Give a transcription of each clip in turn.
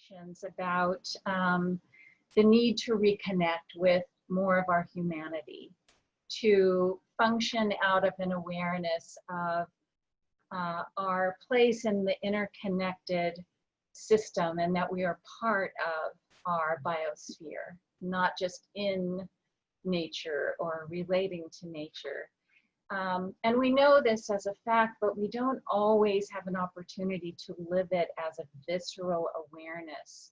conversations about the need to reconnect with more of our humanity, to function out of an awareness of our place in the interconnected system, and that we are part of our biosphere, not just in nature or relating to nature. And we know this as a fact, but we don't always have an opportunity to live it as a visceral awareness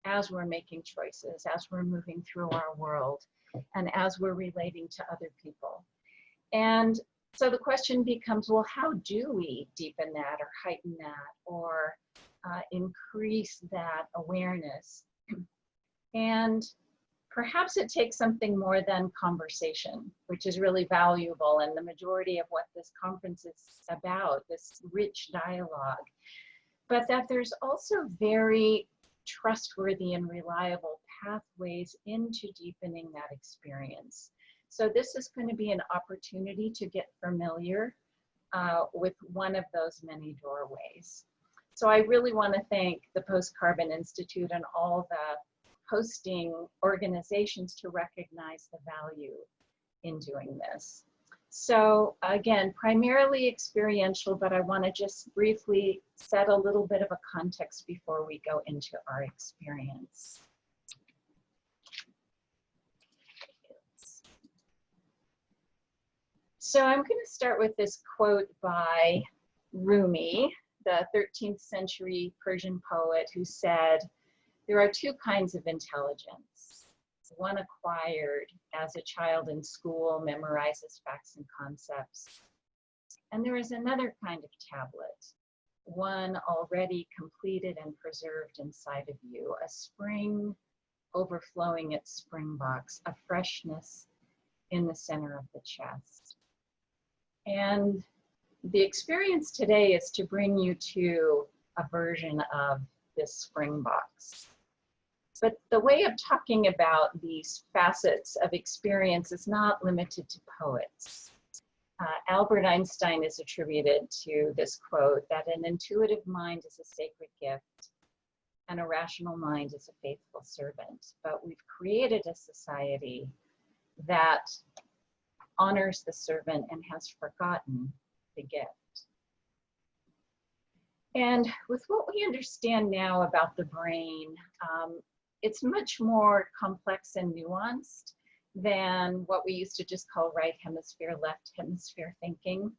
as we're making choices, as we're moving through our world, and as we're relating to other people. And so the question becomes, well, how do we deepen that or heighten that or increase that awareness? And perhaps it takes something more than conversation, which is really valuable, and the majority of what this conference is about, this rich dialogue, but that there's also very trustworthy and reliable pathways into deepening that experience. So this is going to be an opportunity to get familiar with one of those many doorways. So I really want to thank the Post-Carbon Institute and all the hosting organizations to recognize the value in doing this. So again, primarily experiential, but I want to just briefly set a little bit of a context before we go into our experience. So I'm going to start with this quote by Rumi, the 13th century Persian poet, who said, "There are two kinds of intelligence. One acquired as a child in school, memorizes facts and concepts. And there is another kind of tablet, one already completed and preserved inside of you, a spring overflowing its spring box, a freshness in the center of the chest." And the experience today is to bring you to a version of this spring box. But the way of talking about these facets of experience is not limited to poets. Albert Einstein is attributed to this quote that an intuitive mind is a sacred gift and a rational mind is a faithful servant. But we've created a society that honors the servant and has forgotten the gift. And with what we understand now about the brain, it's much more complex and nuanced than what we used to just call right hemisphere, left hemisphere thinking.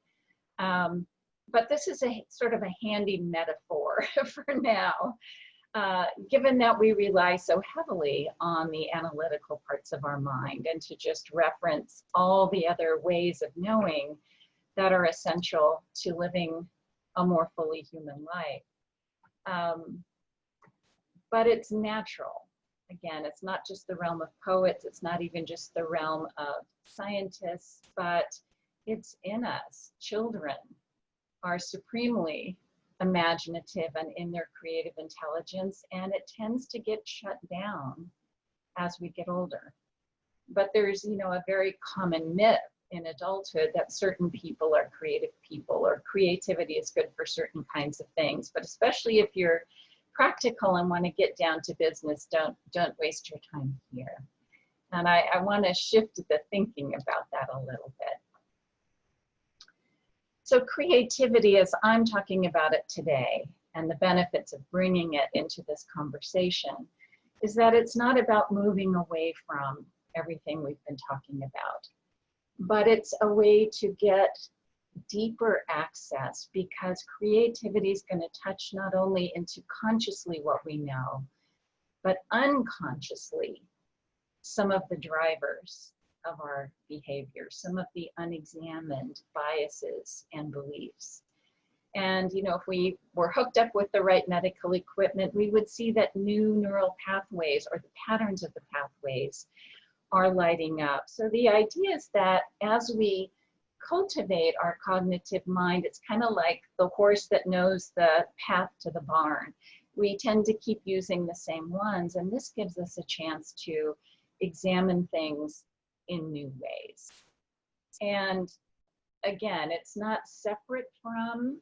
But this is a sort of a handy metaphor for now, given that we rely so heavily on the analytical parts of our mind, and to just reference all the other ways of knowing that are essential to living a more fully human life. But it's natural. Again, it's not just the realm of poets, it's not even just the realm of scientists, but it's in us. Children are supremely imaginative and in their creative intelligence, and it tends to get shut down as we get older. But there's, a very common myth in adulthood that certain people are creative people, or creativity is good for certain kinds of things. But especially if you're practical and want to get down to business, don't waste your time here. And I want to shift the thinking about that a little bit. So creativity, as I'm talking about it today, and the benefits of bringing it into this conversation, is that it's not about moving away from everything we've been talking about, but it's a way to get deeper access, because creativity is going to touch not only into consciously what we know, but unconsciously some of the drivers of our behavior, some of the unexamined biases and beliefs. And if we were hooked up with the right medical equipment, we would see that new neural pathways, or the patterns of the pathways, are lighting up. So the idea is that as we cultivate our cognitive mind, it's kind of like the horse that knows the path to the barn. We tend to keep using the same ones, and this gives us a chance to examine things in new ways. And again, it's not separate from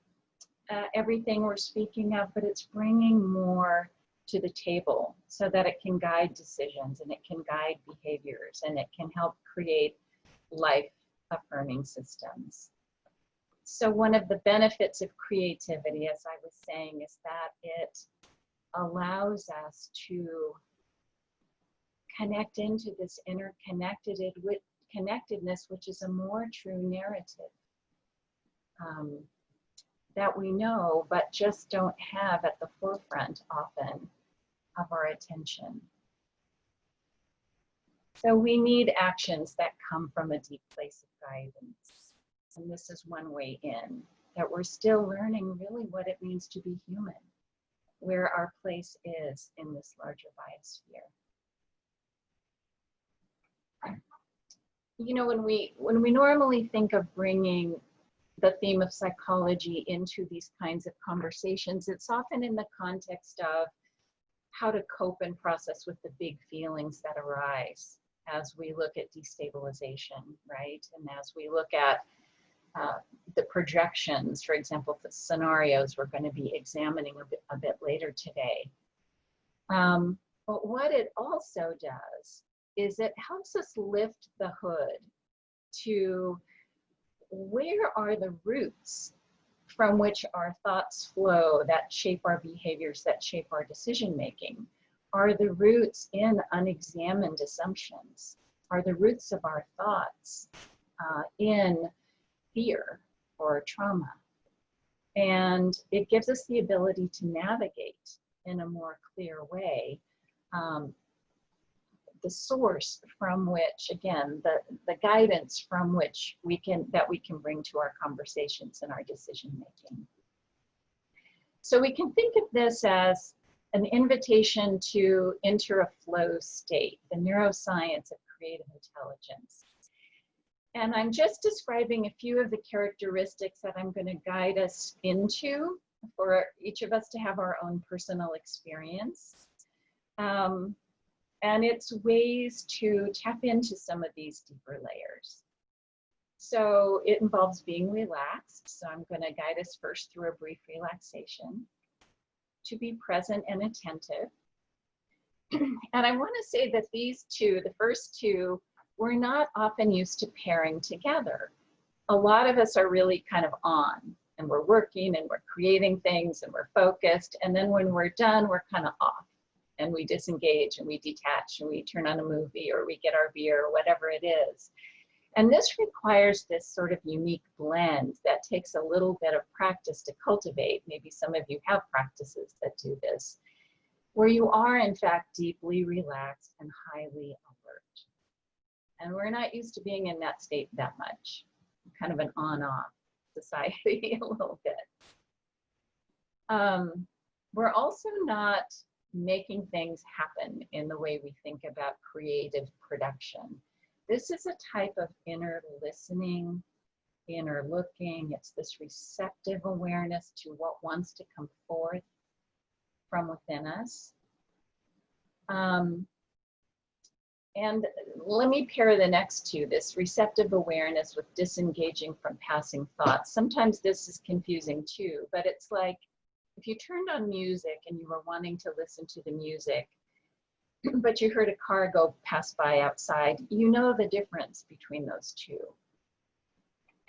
everything we're speaking of, but it's bringing more to the table so that it can guide decisions and it can guide behaviors and it can help create life affirming systems. So one of the benefits of creativity, as I was saying, is that it allows us to connect into this interconnectedness, which is a more true narrative that we know, but just don't have at the forefront often of our attention. So we need actions that come from a deep place of guidance. And this is one way in, that we're still learning really what it means to be human, where our place is in this larger biosphere. You know, when we normally think of bringing the theme of psychology into these kinds of conversations, it's often in the context of how to cope and process with the big feelings that arise as we look at destabilization, right? And as we look at the projections, for example, the scenarios we're going to be examining a bit later today. But what it also does is it helps us lift the hood to where are the roots from which our thoughts flow that shape our behaviors, that shape our decision making? Are the roots in unexamined assumptions? Are the roots of our thoughts in fear or trauma? And it gives us the ability to navigate in a more clear way the source from which, again, the guidance from which we can bring to our conversations and our decision making. So we can think of this as an invitation to enter a flow state, the neuroscience of creative intelligence. And I'm just describing a few of the characteristics that I'm going to guide us into for each of us to have our own personal experience. And it's ways to tap into some of these deeper layers. So it involves being relaxed. So I'm going to guide us first through a brief relaxation, to be present and attentive. And I want to say that these two, the first two, we're not often used to pairing together. A lot of us are really kind of on, and we're working and we're creating things and we're focused. And then when we're done, we're kind of off and we disengage and we detach and we turn on a movie or we get our beer or whatever it is. And this requires this sort of unique blend that takes a little bit of practice to cultivate. Maybe some of you have practices that do this, where you are in fact deeply relaxed and highly alert. And we're not used to being in that state that much. Kind of an on-off society a little bit. We're also not making things happen in the way we think about creative production. This is a type of inner listening, inner looking. It's this receptive awareness to what wants to come forth from within us. And let me pair the next two, this receptive awareness with disengaging from passing thoughts. Sometimes this is confusing too, but it's like if you turned on music and you were wanting to listen to the music, but you heard a car go pass by outside, you know the difference between those two.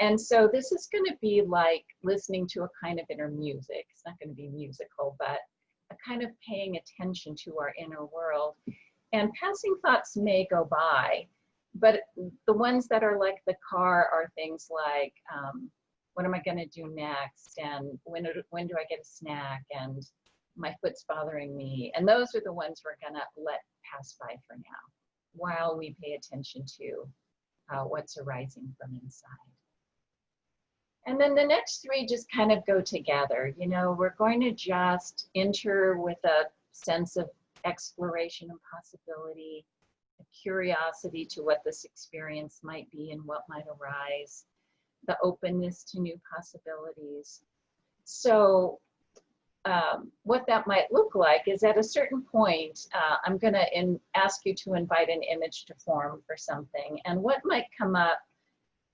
And so this is going to be like listening to a kind of inner music. It's not going to be musical, but a kind of paying attention to our inner world. And passing thoughts may go by, but the ones that are like the car are things like, what am I going to do next? And when do I get a snack? And my foot's bothering me. And those are the ones we're going to let pass by for now, while we pay attention to what's arising from inside. And then the next three just kind of go together. You know, we're going to just enter with a sense of exploration and possibility, a curiosity to what this experience might be and what might arise, the openness to new possibilities. So what that might look like is at a certain point, I'm going to ask you to invite an image to form for something. And what might come up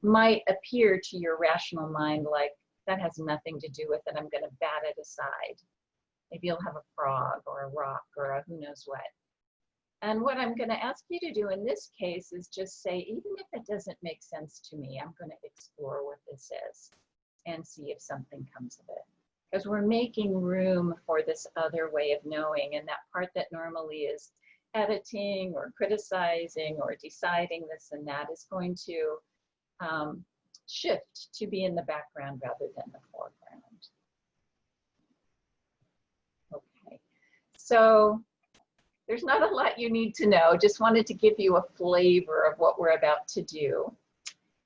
might appear to your rational mind like, that has nothing to do with it, I'm going to bat it aside. Maybe you'll have a frog or a rock or a who knows what. And what I'm going to ask you to do in this case is just say, even if it doesn't make sense to me, I'm going to explore what this is and see if something comes of it. Because we're making room for this other way of knowing, and that part that normally is editing or criticizing or deciding this and that is going to shift to be in the background rather than the foreground. Okay, so there's not a lot you need to know. Just wanted to give you a flavor of what we're about to do.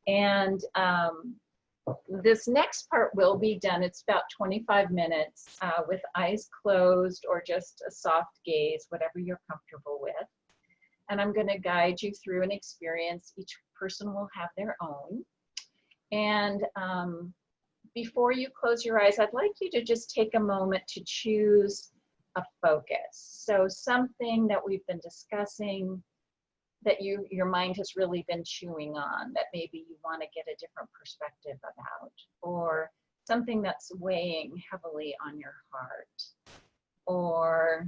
And this next part will be done. It's about 25 minutes with eyes closed or just a soft gaze, whatever you're comfortable with. And I'm going to guide you through an experience. Each person will have their own. And before you close your eyes, I'd like you to just take a moment to choose a focus. So something that we've been discussing that your mind has really been chewing on, that maybe you want to get a different perspective about, or something that's weighing heavily on your heart, or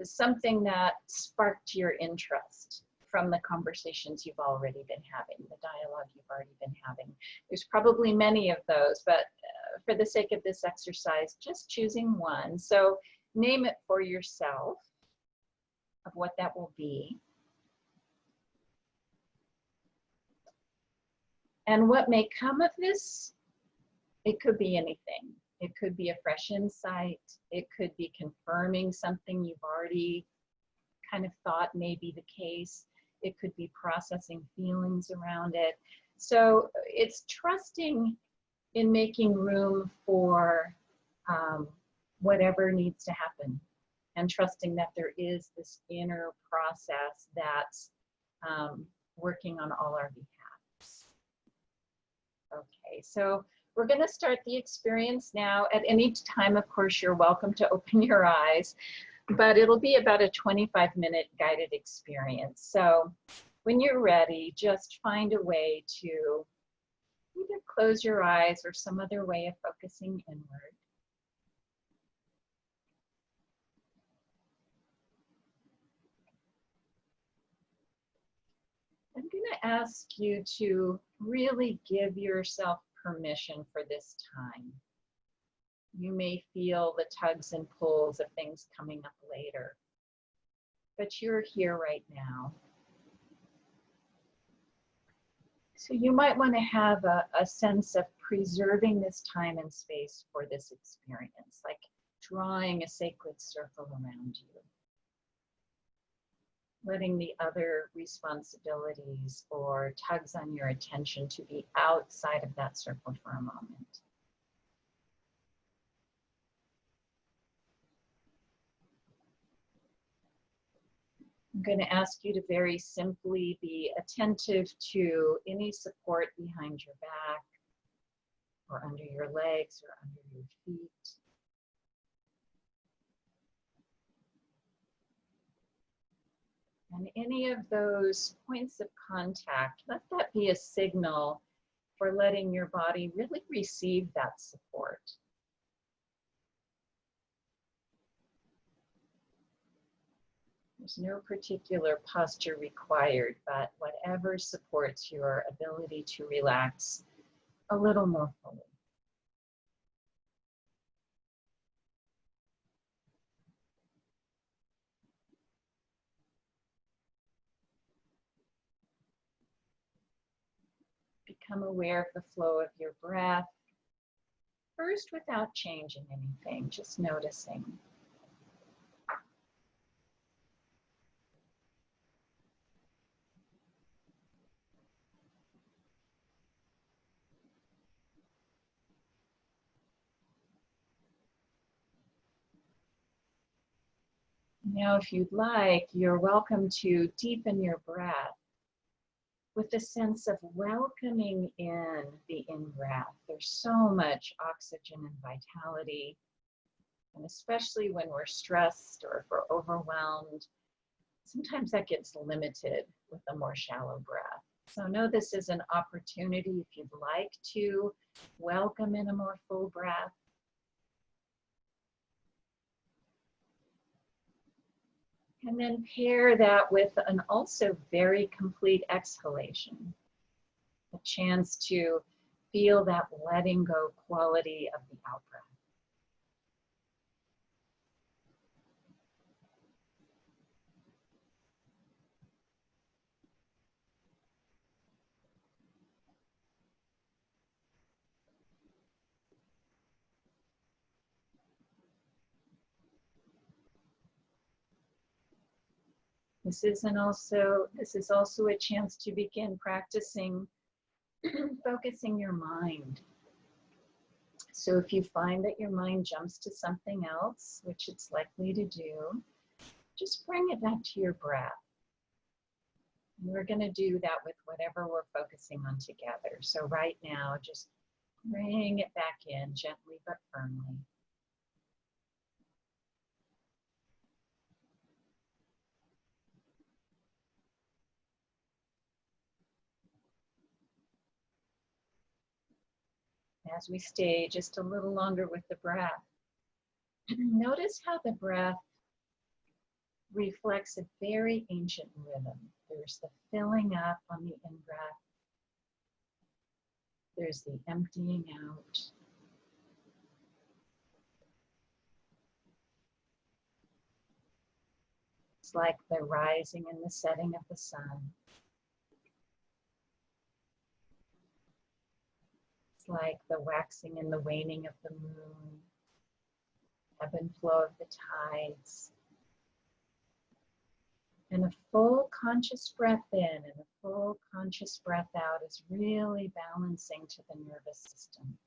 something that sparked your interest from the conversations you've already been having, the dialogue you've already been having. There's probably many of those, but for the sake of this exercise, just choosing one. So name it for yourself of what that will be. And what may come of this, it could be anything. It could be a fresh insight. It could be confirming something you've already kind of thought may be the case. It could be processing feelings around it. So it's trusting in making room for whatever needs to happen, and trusting that there is this inner process that's working on all our behalves. Okay, so we're going to start the experience now. At any time, of course, you're welcome to open your eyes, but it'll be about a 25-minute guided experience. So when you're ready, just find a way to either close your eyes or some other way of focusing inward. I'm going to ask you to really give yourself permission for this time. You may feel the tugs and pulls of things coming up later, but you're here right now. So you might want to have a sense of preserving this time and space for this experience, like drawing a sacred circle around you. Letting the other responsibilities or tugs on your attention to be outside of that circle for a moment. I'm going to ask you to very simply be attentive to any support behind your back or under your legs or under your feet. And any of those points of contact, let that be a signal for letting your body really receive that support. There's no particular posture required, but whatever supports your ability to relax a little more fully. Become aware of the flow of your breath, first without changing anything, just noticing. Now, if you'd like, you're welcome to deepen your breath with a sense of welcoming in the in-breath. There's so much oxygen and vitality, and especially when we're stressed or if we're overwhelmed, sometimes that gets limited with a more shallow breath. So know this is an opportunity if you'd like to welcome in a more full breath. And then pair that with an also very complete exhalation, a chance to feel that letting go quality of the out breath. This is also a chance to begin practicing focusing your mind. So if you find that your mind jumps to something else, which it's likely to do, just bring it back to your breath. And we're going to do that with whatever we're focusing on together. So right now, just bring it back in gently but firmly. As we stay just a little longer with the breath, notice how the breath reflects a very ancient rhythm. There's the filling up on the in-breath. There's the emptying out. It's like the rising and the setting of the sun. It's like the waxing and the waning of the moon, ebb and flow of the tides. And a full conscious breath in and a full conscious breath out is really balancing to the nervous system.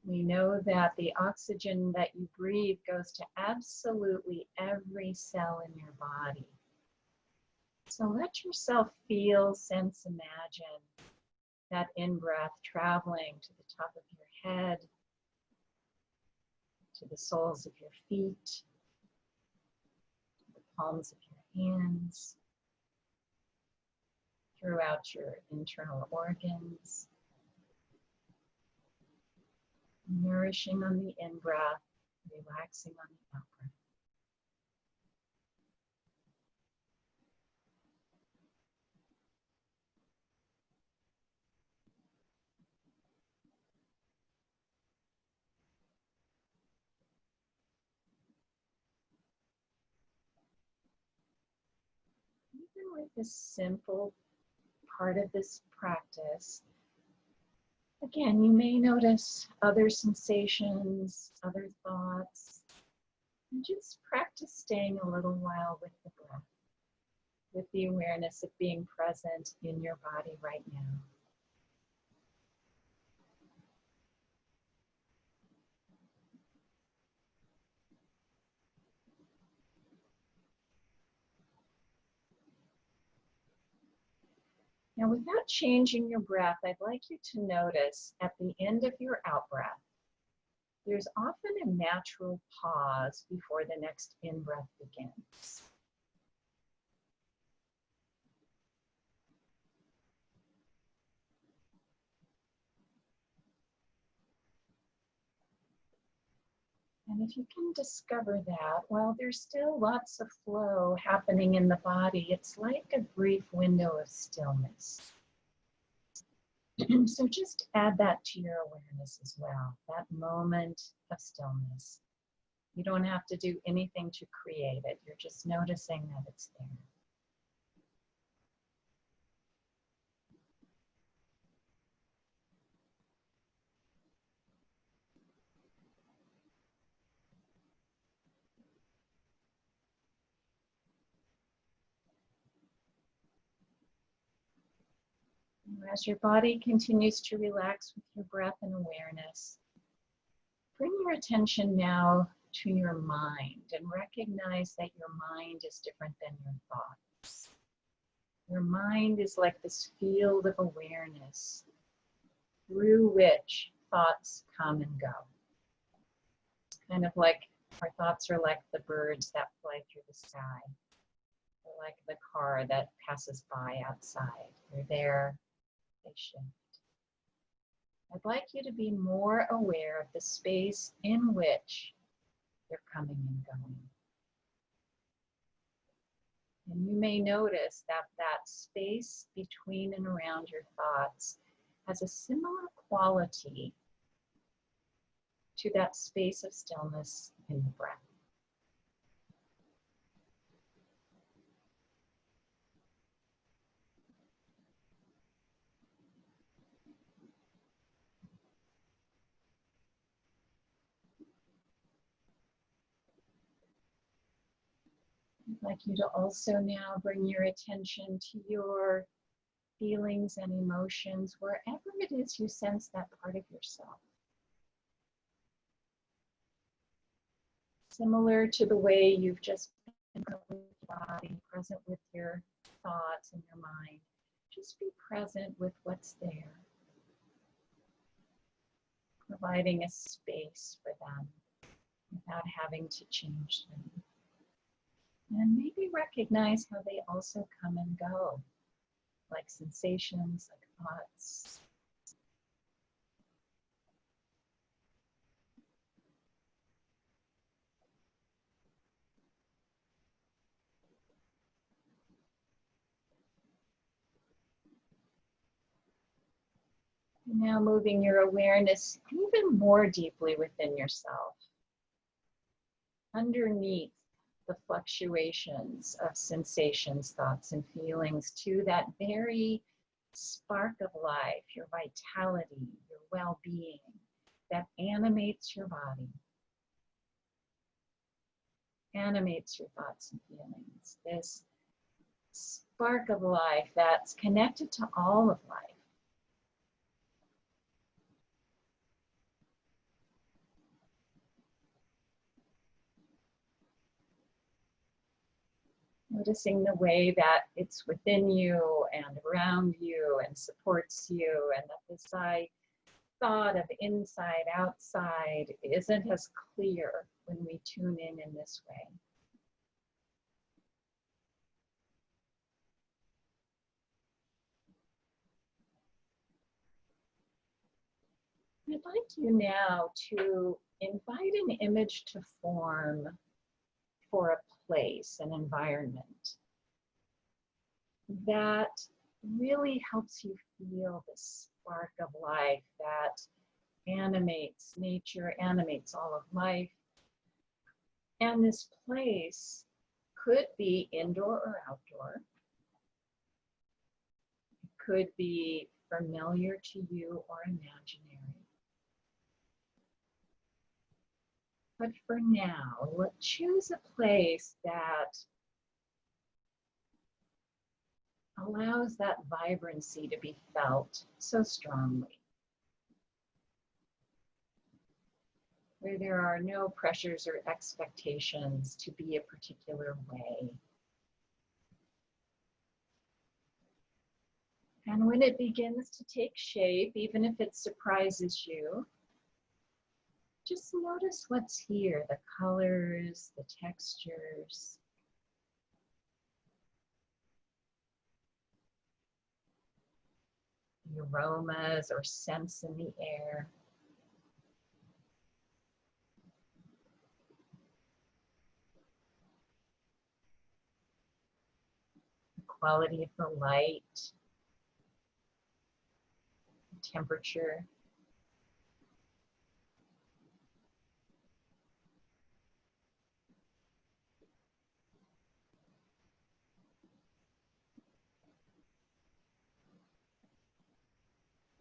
We know that the oxygen that you breathe goes to absolutely every cell in your body. So let yourself feel, sense, imagine that in-breath traveling to the top of your head, to the soles of your feet, the palms of your hands, throughout your internal organs, nourishing on the in-breath, relaxing on the out-breath. Even with this simple part of this practice, again, you may notice other sensations, other thoughts, and just practice staying a little while with the breath, with the awareness of being present in your body right now. Now, without changing your breath, I'd like you to notice at the end of your out-breath, there's often a natural pause before the next in-breath begins. And if you can discover that, while there's still lots of flow happening in the body, it's like a brief window of stillness. So just add that to your awareness as well, that moment of stillness. You don't have to do anything to create it. You're just noticing that it's there. As your body continues to relax with your breath and awareness, bring your attention now to your mind and recognize that your mind is different than your thoughts. Your mind is like this field of awareness through which thoughts come and go. Kind of like our thoughts are like the birds that fly through the sky, or like the car that passes by outside. They're there, they shift. I'd like you to be more aware of the space in which they're coming and going. And you may notice that that space between and around your thoughts has a similar quality to that space of stillness in the breath. I'd like you to also now bring your attention to your feelings and emotions, wherever it is you sense that part of yourself. Similar to the way you've just been present with your body, present with your thoughts and your mind, just be present with what's there, providing a space for them without having to change them. And maybe recognize how they also come and go, like sensations, like thoughts. And now moving your awareness even more deeply within yourself, underneath the fluctuations of sensations, thoughts, and feelings, to that very spark of life, your vitality, your well-being that animates your body, animates your thoughts and feelings. This spark of life that's connected to all of life. Noticing the way that it's within you and around you and supports you, and that this thought of inside, outside isn't as clear when we tune in this way. I'd like you now to invite an image to form for a place, an environment that really helps you feel the spark of life that animates nature, animates all of life. And this place could be indoor or outdoor. It could be familiar to you or imaginary. But for now, let's choose a place that allows that vibrancy to be felt so strongly, where there are no pressures or expectations to be a particular way. And when it begins to take shape, even if it surprises you, just notice what's here, the colors, the textures. The aromas or scents in the air. The quality of the light, the temperature.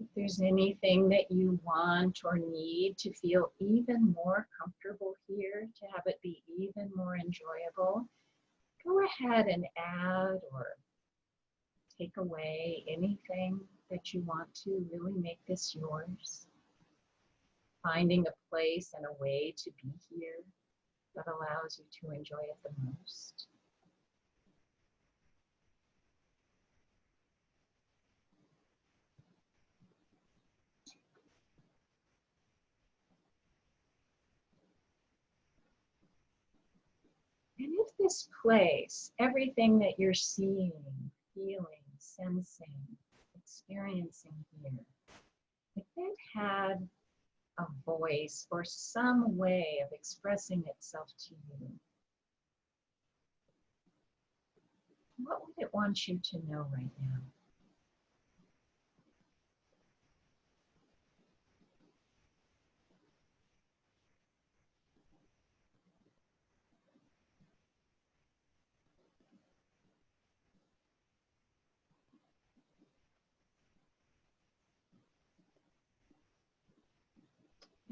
If there's anything that you want or need to feel even more comfortable here, to have it be even more enjoyable, go ahead and add or take away anything that you want to really make this yours. Finding a place and a way to be here that allows you to enjoy it the most. And if this place, everything that you're seeing, feeling, sensing, experiencing here, if it had a voice or some way of expressing itself to you, what would it want you to know right now?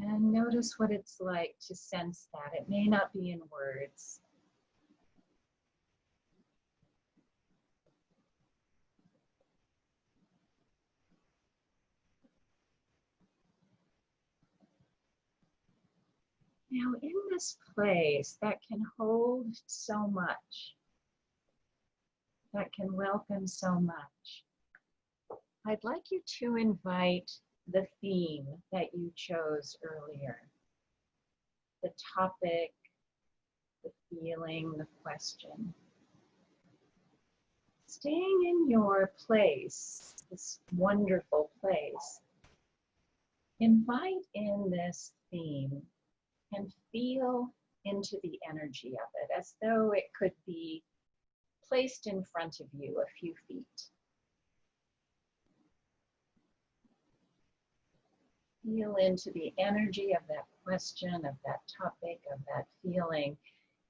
And notice what it's like to sense that. It may not be in words. Now, in this place that can hold so much, that can welcome so much, I'd like you to invite the theme that you chose earlier, the topic, the feeling, the question. Staying in your place, this wonderful place, invite in this theme and feel into the energy of it as though it could be placed in front of you a few feet. Feel into the energy of that question, of that topic, of that feeling,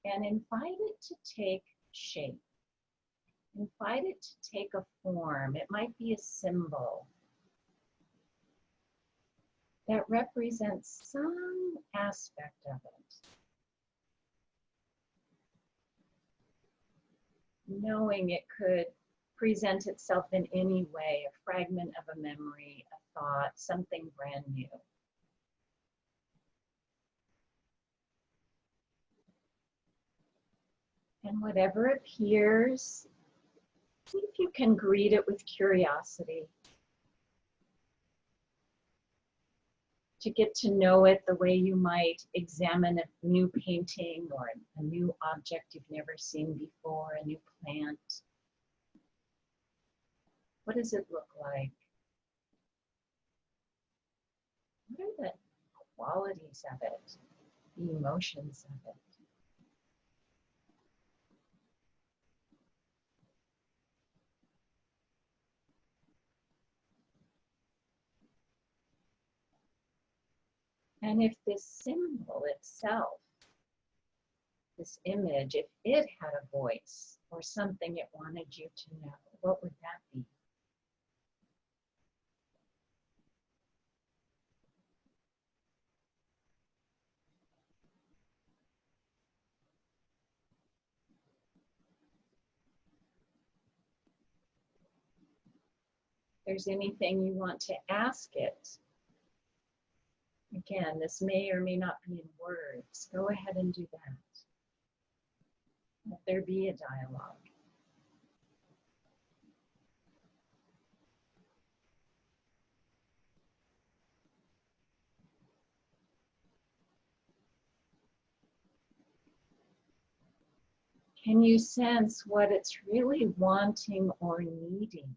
and invite it to take shape. Invite it to take a form. It might be a symbol that represents some aspect of it. Knowing it could present itself in any way, a fragment of a memory, a thought, something brand new. And whatever appears, see if you can greet it with curiosity. To get to know it the way you might examine a new painting or a new object you've never seen before, a new plant. What does it look like? What are the qualities of it, the emotions of it? And if this symbol itself, this image, if it had a voice or something it wanted you to know, what would that be? If there's anything you want to ask it, again, this may or may not be in words. Go ahead and do that. Let there be a dialogue. Can you sense what it's really wanting or needing?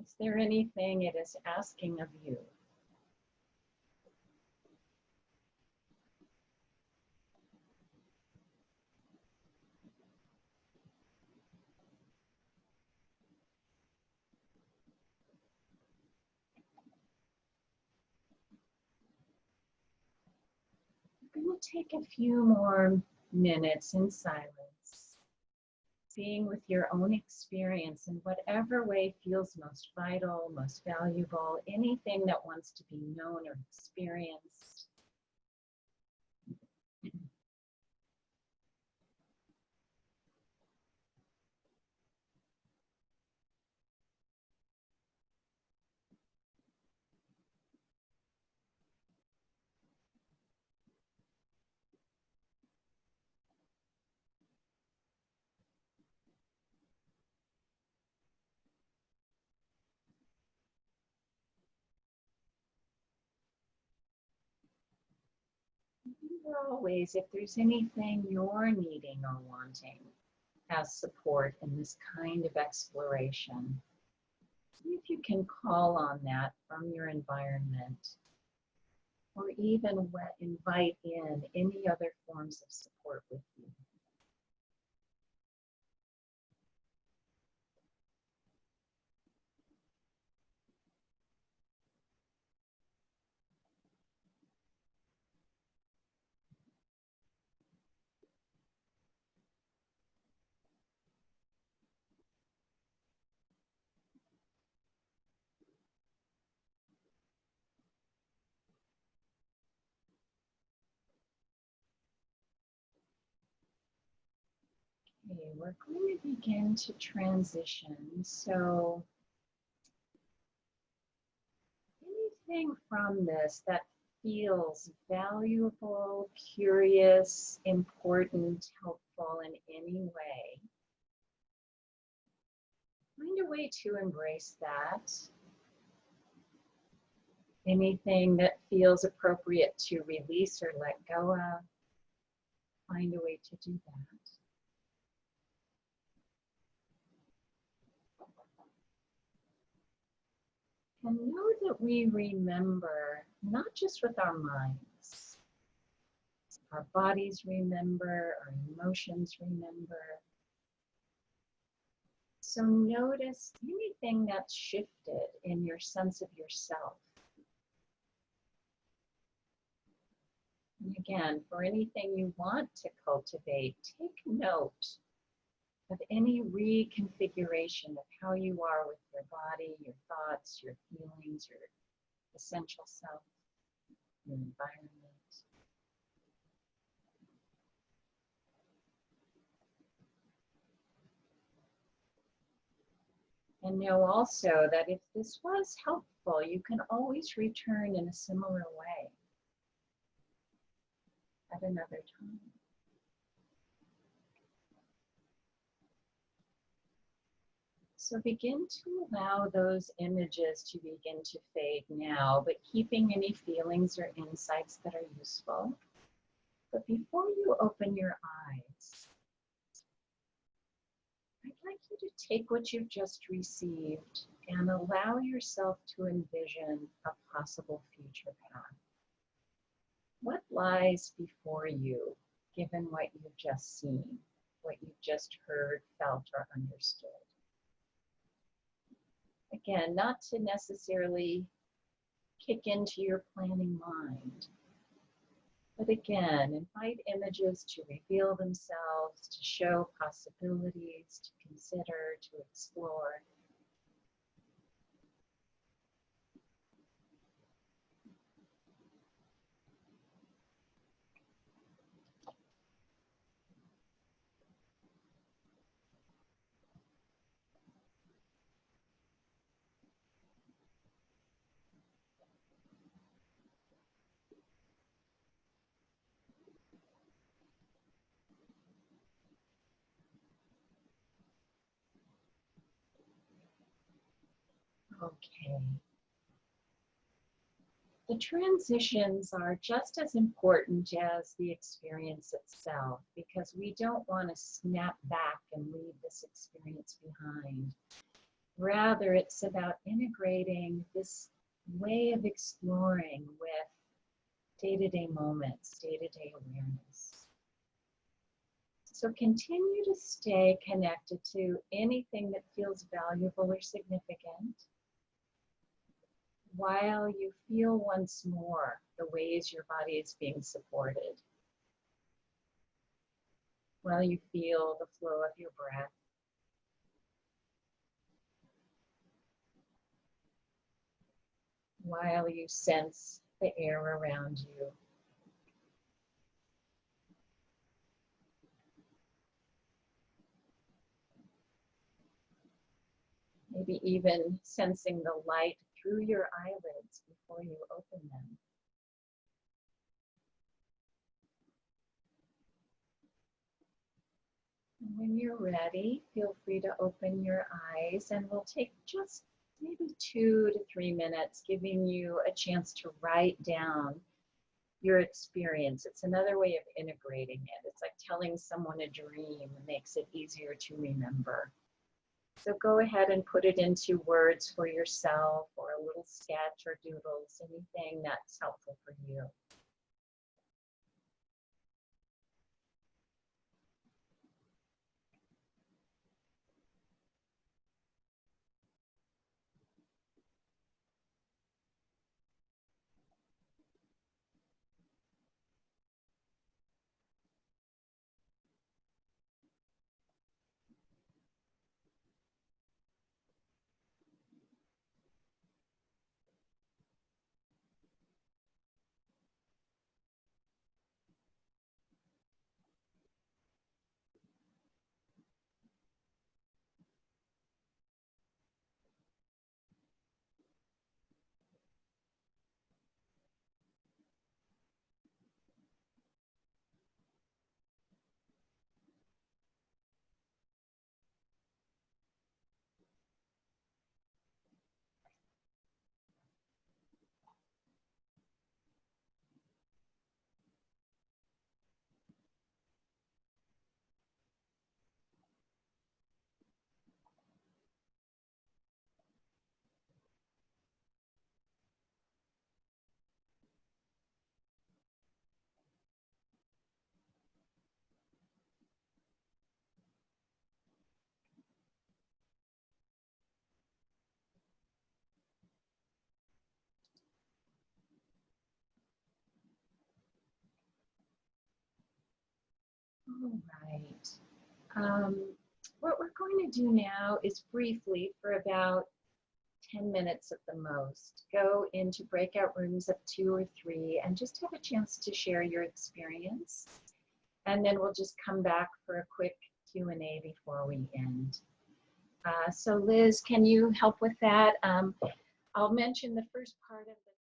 Is there anything it is asking of you? I'm going to take a few more minutes in silence, being with your own experience in whatever way feels most vital, most valuable, anything that wants to be known or experienced. Always, if there's anything you're needing or wanting as support in this kind of exploration, see if you can call on that from your environment, or even invite in any other forms of support with you. Okay, we're going to begin to transition. So anything from this that feels valuable, curious, important, helpful in any way, find a way to embrace that. Anything that feels appropriate to release or let go of, find a way to do that. And know that we remember, not just with our minds, our bodies remember, our emotions remember. So notice anything that's shifted in your sense of yourself. And again, for anything you want to cultivate, take note of any reconfiguration of how you are with your body, your thoughts, your feelings, your essential self, your environment. And know also that if this was helpful, you can always return in a similar way at another time. So begin to allow those images to begin to fade now, but keeping any feelings or insights that are useful. But before you open your eyes, I'd like you to take what you've just received and allow yourself to envision a possible future path. What lies before you, given what you've just seen, what you've just heard, felt, or understood? Again, not to necessarily kick into your planning mind, but again, invite images to reveal themselves, to show possibilities, to consider, to explore. Okay. The transitions are just as important as the experience itself, because we don't want to snap back and leave this experience behind. Rather, it's about integrating this way of exploring with day-to-day moments, day-to-day awareness. So continue to stay connected to anything that feels valuable or significant, while you feel once more the ways your body is being supported, while you feel the flow of your breath, while you sense the air around you. Maybe even sensing the light through your eyelids before you open them. And when you're ready, feel free to open your eyes, and we'll take just maybe 2 to 3 minutes, giving you a chance to write down your experience. It's another way of integrating it. It's like telling someone a dream makes it easier to remember. So go ahead and put it into words for yourself, or a little sketch or doodles, anything that's helpful for you. All right. What we're going to do now is briefly, for about 10 minutes at the most, go into breakout rooms of 2 or 3 and just have a chance to share your experience. And then we'll just come back for a quick Q&A before we end. So Liz, can you help with that? I'll mention the first part of the